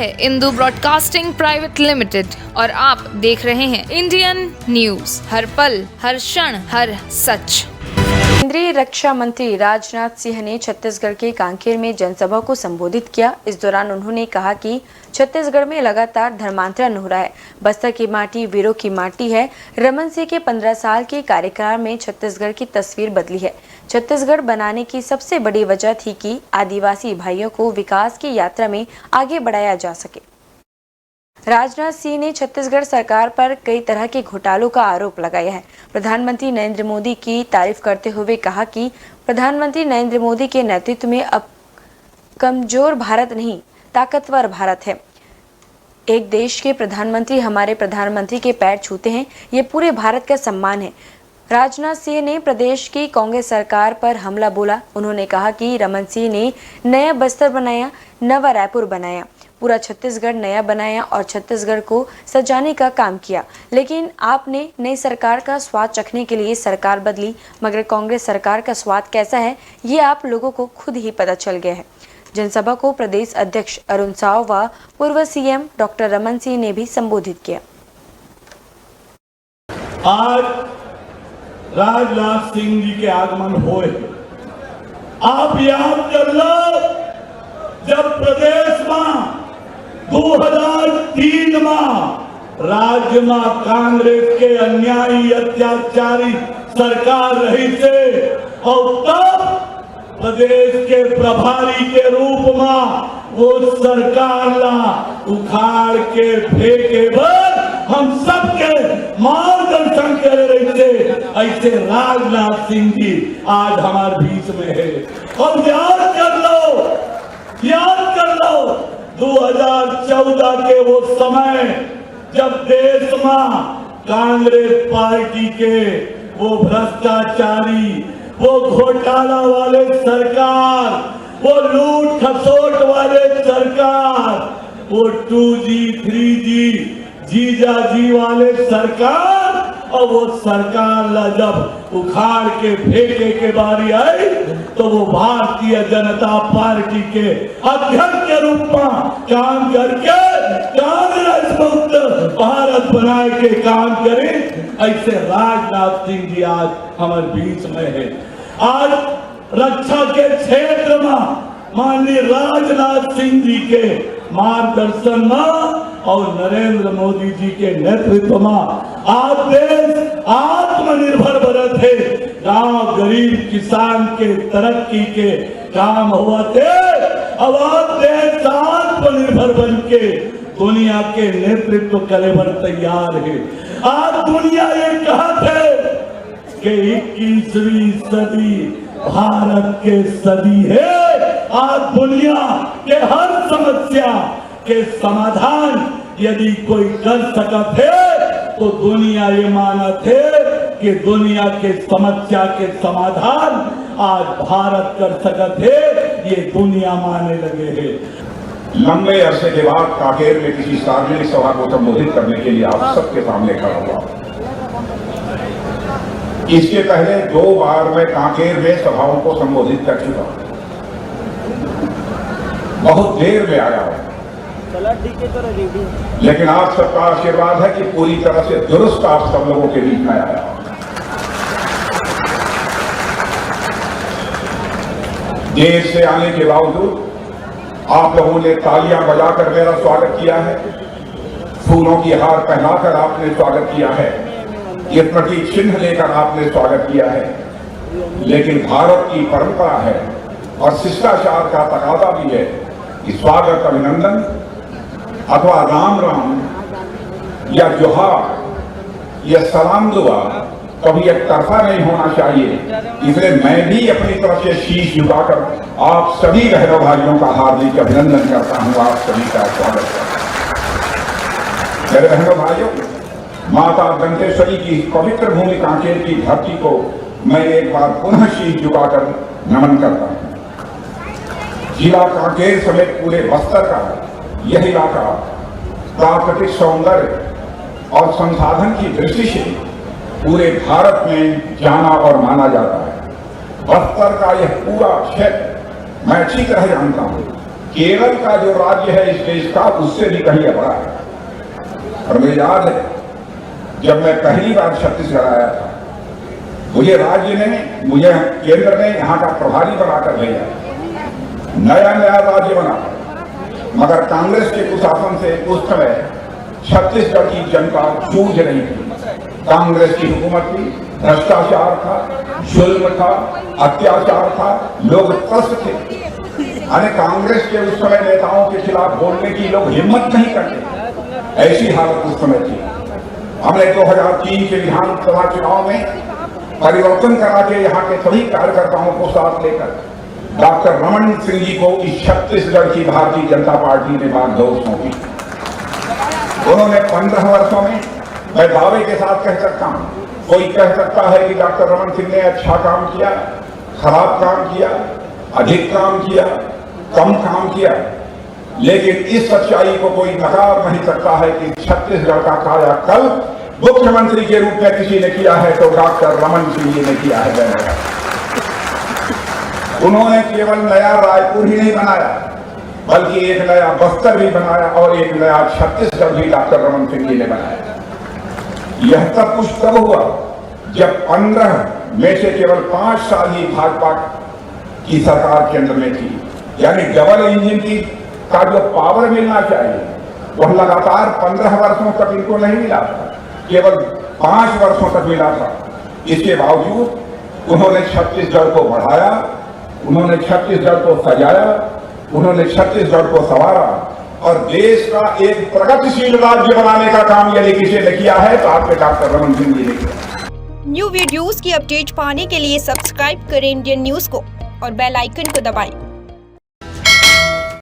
है Indu broadcasting private limited और आप देख रहे हैं इंडियन न्यूज, हर पल, हर क्षण, हर सच। केंद्रीय रक्षा मंत्री राजनाथ सिंह ने छत्तीसगढ़ के कांकेर में जनसभा को संबोधित किया। इस दौरान उन्होंने कहा कि छत्तीसगढ़ में लगातार धर्मांतरण हो रहा है। बस्तर की माटी वीरों की माटी है। रमन सिंह के 15 साल के कार्यकाल में छत्तीसगढ़ की तस्वीर बदली है। छत्तीसगढ़ बनाने की सबसे बड़ी वजह थी कि आदिवासी भाइयों को विकास की यात्रा में आगे बढ़ाया जा सके। राजनाथ सिंह ने छत्तीसगढ़ सरकार पर कई तरह के घोटालों का आरोप लगाया है। प्रधानमंत्री नरेंद्र मोदी की तारीफ करते हुए कहा कि प्रधानमंत्री नरेंद्र मोदी के नेतृत्व में अब कमजोर भारत नहीं, ताकतवर भारत है। एक देश के प्रधानमंत्री हमारे प्रधानमंत्री के पैर छूते हैं, ये पूरे भारत का सम्मान है। राजनाथ सिंह ने प्रदेश की कांग्रेस सरकार पर हमला बोला। उन्होंने कहा कि रमन सिंह ने नया बस्तर बनाया, नवा रायपुर बनाया, पूरा छत्तीसगढ़ नया बनाया और छत्तीसगढ़ को सजाने का काम किया। लेकिन आपने नई सरकार का स्वाद चखने के लिए सरकार बदली, मगर कांग्रेस सरकार का स्वाद कैसा है ये आप लोगों को खुद ही पता चल गया है। जनसभा को प्रदेश अध्यक्ष अरुण साव व पूर्व सीएम डॉक्टर रमन सिंह ने भी संबोधित किया। आज राजनाथ सिंह जी के आगमन होए, आप याद कर लो जब प्रदेश में 2003 में राज्य में कांग्रेस के अन्यायी अत्याचारी सरकार रही थे और तब प्रदेश के प्रभारी के रूप में वो सरकार ला उखाड़ के फेंके बर हम सबके मार्गदर्शन कर रहे थे। ऐसे राजनाथ सिंह जी आज हमारे बीच में है। और याद कर लो 2014 के वो समय जब देश में कांग्रेस पार्टी के वो भ्रष्टाचारी, वो घोटाला वाले सरकार, वो लूट खसोट वाले सरकार, वो 2G 3G जीजा जी वाले सरकार, और वो सरकार ला जब उखाड़ के फेंके के बारी आई तो वो भारतीय जनता पार्टी के अध्यक्ष के रूप में काम करके कांग्रेस मुक्त भारत बनाए के काम करे। ऐसे राजनाथ सिंह जी आज हमारे बीच में है। आज रक्षा के क्षेत्र में माननीय राजनाथ सिंह जी के मार्गदर्शन में और नरेंद्र मोदी जी के नेतृत्व में आज देश आत्मनिर्भर बनत है। गांव गरीब किसान के तरक्की के काम हुआ थे। अब आज देश आत्मनिर्भर बन के दुनिया के नेतृत्व करे पर तैयार है। आज दुनिया ये कहते है कि 21वीं सदी भारत के सदी है। आज दुनिया के हर समस्या के समाधान यदि कोई कर सकत है तो दुनिया ये मानत है कि दुनिया के समस्या के समाधान आज भारत कर सकत है। ये दुनिया मानने लगे है। लंबे अरसे के बाद कांकेर में किसी सार्वजनिक सभा को संबोधित करने के लिए आप सबके सामने खड़ा हुआ। इसके पहले 2 बार मैं कांकेर में सभाओं को संबोधित कर चुका हूं। बहुत देर में आया हूं, लेकिन आप सबका आशीर्वाद है कि पूरी तरह से दुरुस्त आप सब लोगों के बीच में आया। देर से आने के बावजूद आप लोगों ने तालियां बजाकर मेरा स्वागत किया है, फूलों की हार पहनाकर आपने स्वागत किया है, ये प्रतीक चिन्ह लेकर आपने स्वागत किया है। लेकिन भारत की परंपरा है और शिष्टाचार का तकाजा भी है कि स्वागत, अभिनंदन अथवा राम राम या जोहार या सलाम दुआ कभी एक तरफा नहीं होना चाहिए। इसलिए मैं भी अपनी तरफ से शीश झुकाकर आप सभी बहनों भाइयों का हार्दिक अभिनंदन करता हूं, आप सभी का स्वागत करता हूं। मेरे बहनों भाइयों, माता दंतेश्वरी की पवित्र भूमि कांकेर की धरती को मैं एक बार पुनः शीश झुकाकर नमन करता हूं। जिला कांकेर समेत पूरे बस्तर का यह इलाका प्राकृतिक सौंदर्य और संसाधन की दृष्टि से पूरे भारत में जाना और माना जाता है। बस्तर का यह पूरा क्षेत्र मैं अच्छी तरह जानता हूं। केरल का जो राज्य है इस देश का उससे भी कहीं बड़ा है। और मुझे याद है जब मैं पहली बार छत्तीसगढ़ आया था, मुझे केंद्र ने यहाँ का प्रभारी बनाकर भेजा, नया राज्य बना, मगर कांग्रेस के कुशासन से उस समय छत्तीसगढ़ की जनता जूझ रही थी। कांग्रेस की हुकूमत थी, भ्रष्टाचार था, जुल्म था, अत्याचार था, लोग त्रस्त थे। अरे कांग्रेस के उस समय नेताओं के खिलाफ बोलने की लोग हिम्मत नहीं करते, ऐसी हालत उस समय थी। हमने 2003 के विधानसभा चुनाव में परिवर्तन करा के यहाँ के सभी कार्यकर्ताओं को साथ लेकर डॉक्टर रमन सिंह जी को इस छत्तीसगढ़ की भारतीय जनता पार्टी ने बागडोर सौंपी। उन्होंने 15 वर्षों में, मैं दावे के साथ कह सकता हूं, कोई कह सकता है कि डॉक्टर रमन सिंह ने अच्छा काम किया, खराब काम किया, अधिक काम किया, कम काम किया, लेकिन इस सच्चाई को कोई नकार नहीं सकता है कि छत्तीसगढ़ का कायाकल्प मुख्यमंत्री के रूप में किसी ने किया है तो डॉक्टर रमन सिंह जी ने किया है। उन्होंने केवल नया रायपुर ही नहीं बनाया, बल्कि एक नया बस्तर भी बनाया और एक नया छत्तीसगढ़ भी डॉक्टर रमन सिंह जी ने बनाया। यह सब कुछ तब हुआ जब 15 में से केवल 5 साल ही भाजपा की सरकार केंद्र में थी। यानी डबल इंजन की का जो पावर मिलना चाहिए वह लगातार 15 वर्षों तक इनको नहीं मिला था, केवल 5 वर्षों तक मिला था। इसके बावजूद उन्होंने छत्तीसगढ़ को बढ़ाया, उन्होंने छत्तीसगढ़ को सजाया, उन्होंने छत्तीसगढ़ को संवारा और देश का एक प्रगतिशील राज्य बनाने का काम यदि किसी ने किया है तो आपके डॉक्टर रमन सिंह जी ने किया। न्यू वीडियोस की अपडेट पाने के लिए सब्सक्राइब करें इंडियन न्यूज को और बेल आइकन को दबाएं।